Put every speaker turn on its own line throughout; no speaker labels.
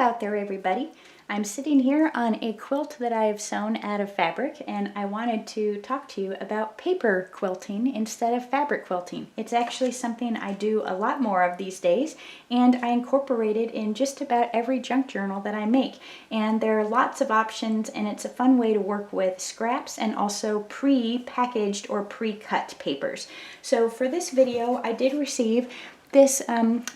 out there, everybody. I'm sitting here on a quilt that I have sewn out of fabric, and I wanted to talk to you about paper quilting instead of fabric quilting. It's actually something I do a lot more of these days, and I incorporate it in just about every junk journal that I make. And there are lots of options, and it's a fun way to work with scraps and also pre-packaged or pre-cut papers. So for this video, I did receive this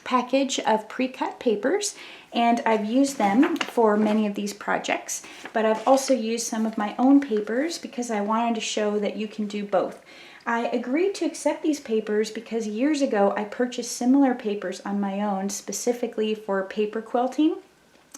package of pre-cut papers, and I've used them for many of these projects, but I've also used some of my own papers because I wanted to show that you can do both. I agreed to accept these papers because years ago I purchased similar papers on my own specifically for paper quilting.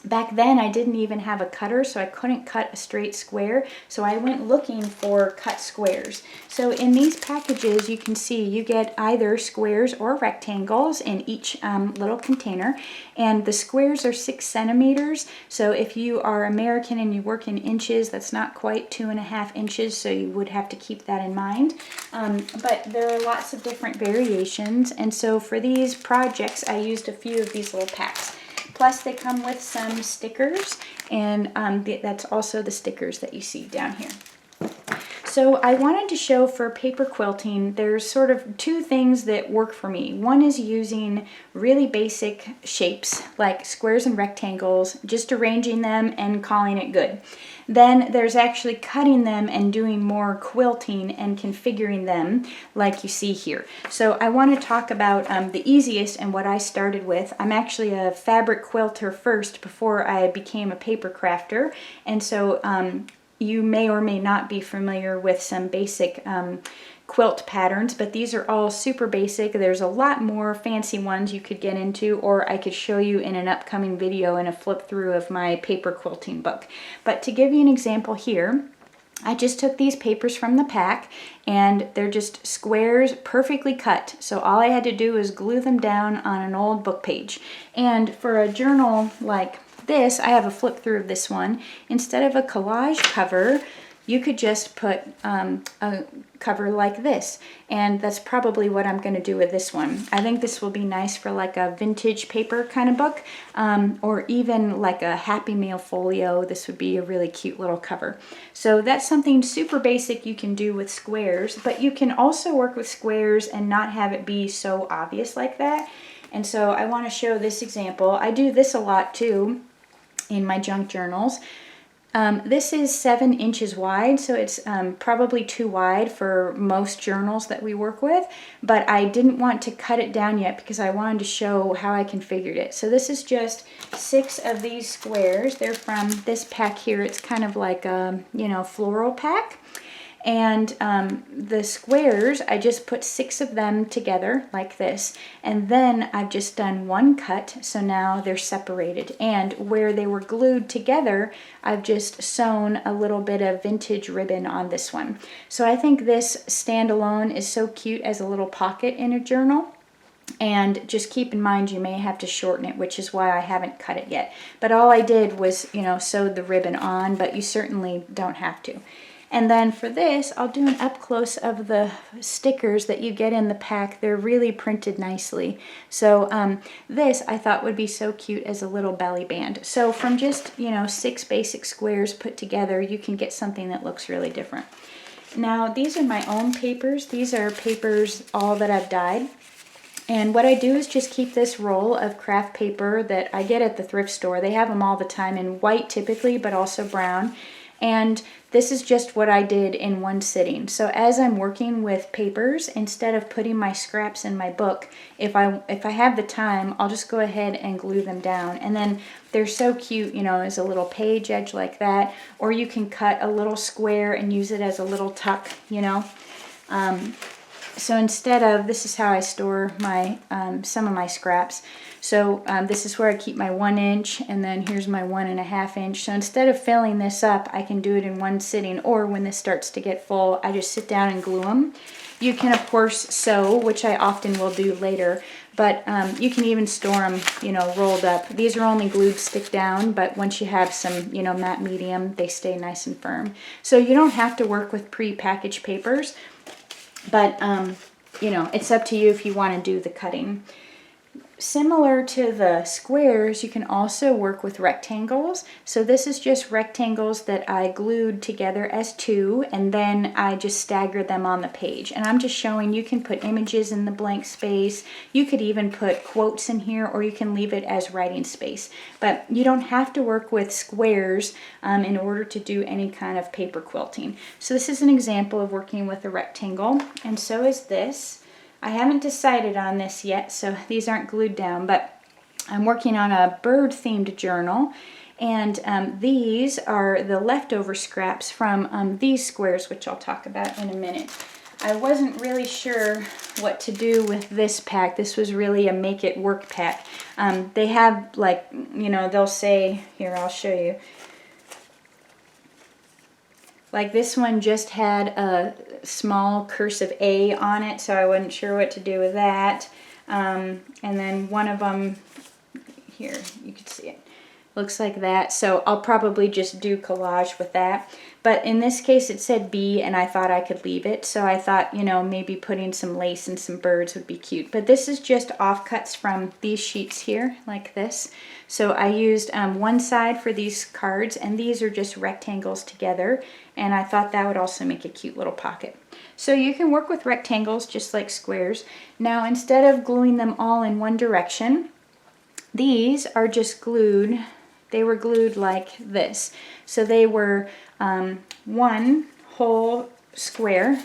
Back then I didn't even have a cutter, so I couldn't cut a straight square, so I went looking for cut squares. So in these packages you can see you get either squares or rectangles in each little container, and the squares are 6 centimeters. So if you are American and you work in inches, that's not quite 2.5 inches, so you would have to keep that in mind. But there are lots of different variations, and so for these projects I used a few of these little packs. Plus they come with some stickers, and that's also the stickers that you see down here. So I wanted to show for paper quilting, there's sort of two things that work for me. One is using really basic shapes like squares and rectangles, just arranging them and calling it good. Then there's actually cutting them and doing more quilting and configuring them like you see here. So I want to talk about the easiest and what I started with. I'm actually a fabric quilter first before I became a paper crafter, and so you may or may not be familiar with some basic quilt patterns, but these are all super basic. There's a lot more fancy ones you could get into, or I could show you in an upcoming video in a flip through of my paper quilting book. But to give you an example here, I just took these papers from the pack, and they're just squares perfectly cut. So all I had to do was glue them down on an old book page. And for a journal like this, I have a flip through of this one. Instead of a collage cover, you could just put a cover like this, and that's probably what I'm going to do with this one. I think this will be nice for like a vintage paper kind of book, or even like a Happy Meal folio. This would be a really cute little cover. So that's something super basic you can do with squares, but you can also work with squares and not have it be so obvious like that. And so I want to show this example. I do this a lot too in my junk journals. This is 7 inches wide, so it's probably too wide for most journals that we work with, but I didn't want to cut it down yet because I wanted to show how I configured it. So this is just 6 of these squares. They're from this pack here. It's kind of like a, floral pack. And the squares, I just put 6 of them together like this, and then I've just done one cut, so now they're separated. And where they were glued together, I've just sewn a little bit of vintage ribbon on this one. So I think this standalone is so cute as a little pocket in a journal. And just keep in mind you may have to shorten it, which is why I haven't cut it yet. But all I did was, sewed the ribbon on, but you certainly don't have to. And then for this, I'll do an up close of the stickers that you get in the pack. They're really printed nicely. So this I thought would be so cute as a little belly band. So from just, 6 basic squares put together, you can get something that looks really different. Now, these are my own papers. These are papers all that I've dyed. And what I do is just keep this roll of craft paper that I get at the thrift store. They have them all the time in white typically, but also brown. And this is just what I did in one sitting. So as I'm working with papers, instead of putting my scraps in my book, if I have the time, I'll just go ahead and glue them down. And then they're so cute, as a little page edge like that. Or you can cut a little square and use it as a little tuck, So instead of, this is how I store my some of my scraps. So this is where I keep my 1 inch, and then here's my 1.5 inch. So instead of filling this up, I can do it in one sitting, or when this starts to get full, I just sit down and glue them. You can of course sew, which I often will do later, but you can even store them, rolled up. These are only glued stick down, but once you have some, matte medium, they stay nice and firm. So you don't have to work with pre-packaged papers, but it's up to you if you want to do the cutting. similar to the squares, you can also work with rectangles. So this is just rectangles that I glued together as two, and then I just staggered them on the page. And I'm just showing you can put images in the blank space. You could even put quotes in here, or you can leave it as writing space. But you don't have to work with squares in order to do any kind of paper quilting. So this is an example of working with a rectangle, and so is this. I haven't decided on this yet, so these aren't glued down, but I'm working on a bird-themed journal, and these are the leftover scraps from these squares, which I'll talk about in a minute. I wasn't really sure what to do with this pack. This was really a make-it-work pack. They have, like, you know, they'll say, here, I'll show you. Like this one just had a small cursive A on it, so I wasn't sure what to do with that. And then one of them, here, you can see it, looks like that. So I'll probably just do collage with that. But in this case it said B, and I thought I could leave it. So I thought, you know, maybe putting some lace and some birds would be cute. But this is just offcuts from these sheets here, like this. So I used one side for these cards, and these are just rectangles together. And I thought that would also make a cute little pocket. So you can work with rectangles just like squares. Now, instead of gluing them all in one direction, these are just glued. They were glued like this. So they were one whole square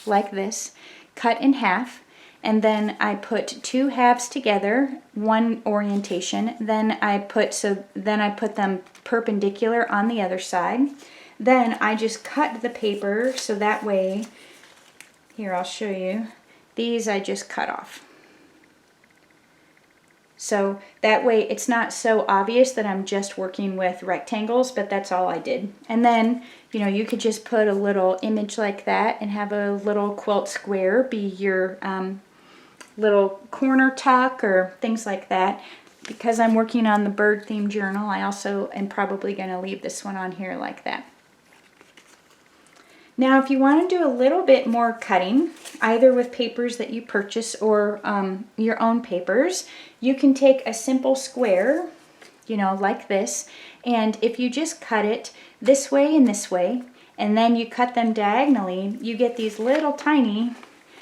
like this, cut in half, and then I put two halves together, one orientation. Then I put them perpendicular on the other side. Then I just cut the paper so that way, here I'll show you, these I just cut off. So that way it's not so obvious that I'm just working with rectangles, but that's all I did. And then, you know, you could just put a little image like that and have a little quilt square be your little corner tuck or things like that. Because I'm working on the bird themed journal, I also am probably going to leave this one on here like that. Now, if you want to do a little bit more cutting, either with papers that you purchase or your own papers, you can take a simple square, you know, like this, and if you just cut it this way, and then you cut them diagonally, you get these little tiny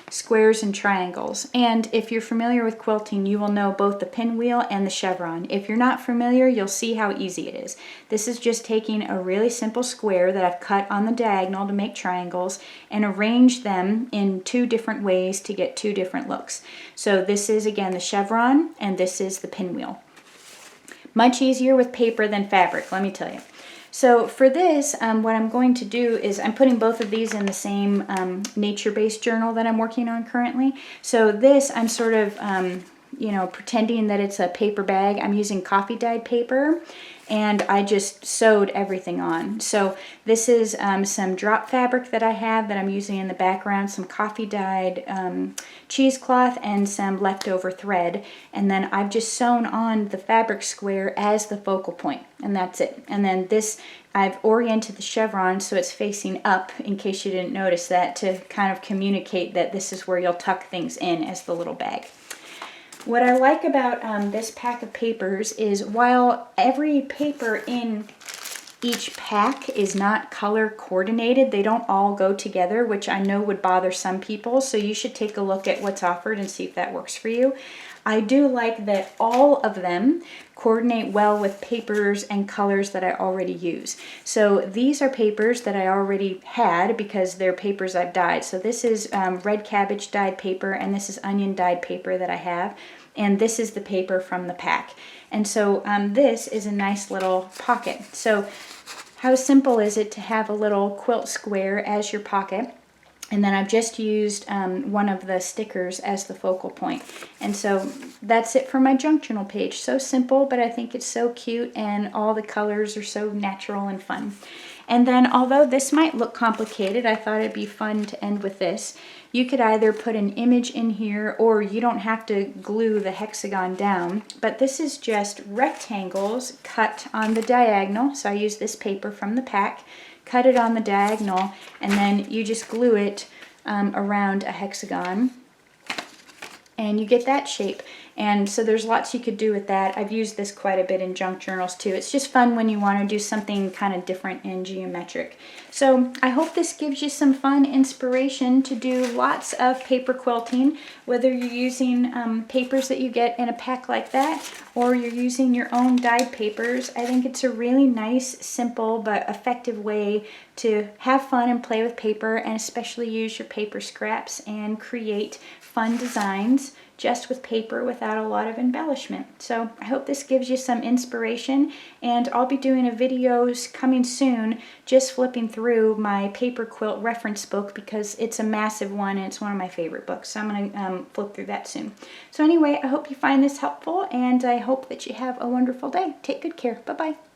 squares and triangles. And if you're familiar with quilting, you will know both the pinwheel and the chevron. If you're not familiar, you'll see how easy it is. This is just taking a really simple square that I've cut on the diagonal to make triangles and arrange them in two different ways to get two different looks. So this is, again, the chevron, and this is the pinwheel. Much easier with paper than fabric, let me tell you. So for this, what I'm going to do is I'm putting both of these in the same nature-based journal that I'm working on currently. So this, I'm sort of, you know, pretending that it's a paper bag. I'm using coffee dyed paper, and I just sewed everything on. So this is some drop fabric that I have that I'm using in the background, some coffee dyed cheesecloth, and some leftover thread. And then I've just sewn on the fabric square as the focal point, and that's it. And then this, I've oriented the chevron so it's facing up, in case you didn't notice that, to kind of communicate that this is where you'll tuck things in as the little bag. What I like about this pack of papers is while every paper in each pack is not color coordinated, they don't all go together, which I know would bother some people, so you should take a look at what's offered and see if that works for you. I do like that all of them coordinate well with papers and colors that I already use. So these are papers that I already had because they're papers I've dyed. So this is red cabbage dyed paper, and this is onion dyed paper that I have. And this is the paper from the pack. And so this is a nice little pocket. So how simple is it to have a little quilt square as your pocket? And then I've just used one of the stickers as the focal point. And so that's it for my junk journal page. So simple, but I think it's so cute, and all the colors are so natural and fun. And then, although this might look complicated, I thought it'd be fun to end with this. You could either put an image in here, or you don't have to glue the hexagon down. But this is just rectangles cut on the diagonal. So I use this paper from the pack, cut it on the diagonal, and then you just glue it around a hexagon, and you get that shape. And so there's lots you could do with that. I've used this quite a bit in junk journals too. It's just fun when you want to do something kind of different and geometric. So I hope this gives you some fun inspiration to do lots of paper quilting, whether you're using papers that you get in a pack like that, or you're using your own dyed papers. I think it's a really nice, simple, but effective way to have fun and play with paper, and especially use your paper scraps and create fun designs just with paper without a lot of embellishment. So I hope this gives you some inspiration, and I'll be doing a videos coming soon just flipping through my paper quilt reference book, because it's a massive one and it's one of my favorite books. So I'm going to flip through that soon. So anyway, I hope you find this helpful, and I hope that you have a wonderful day. Take good care. Bye-bye.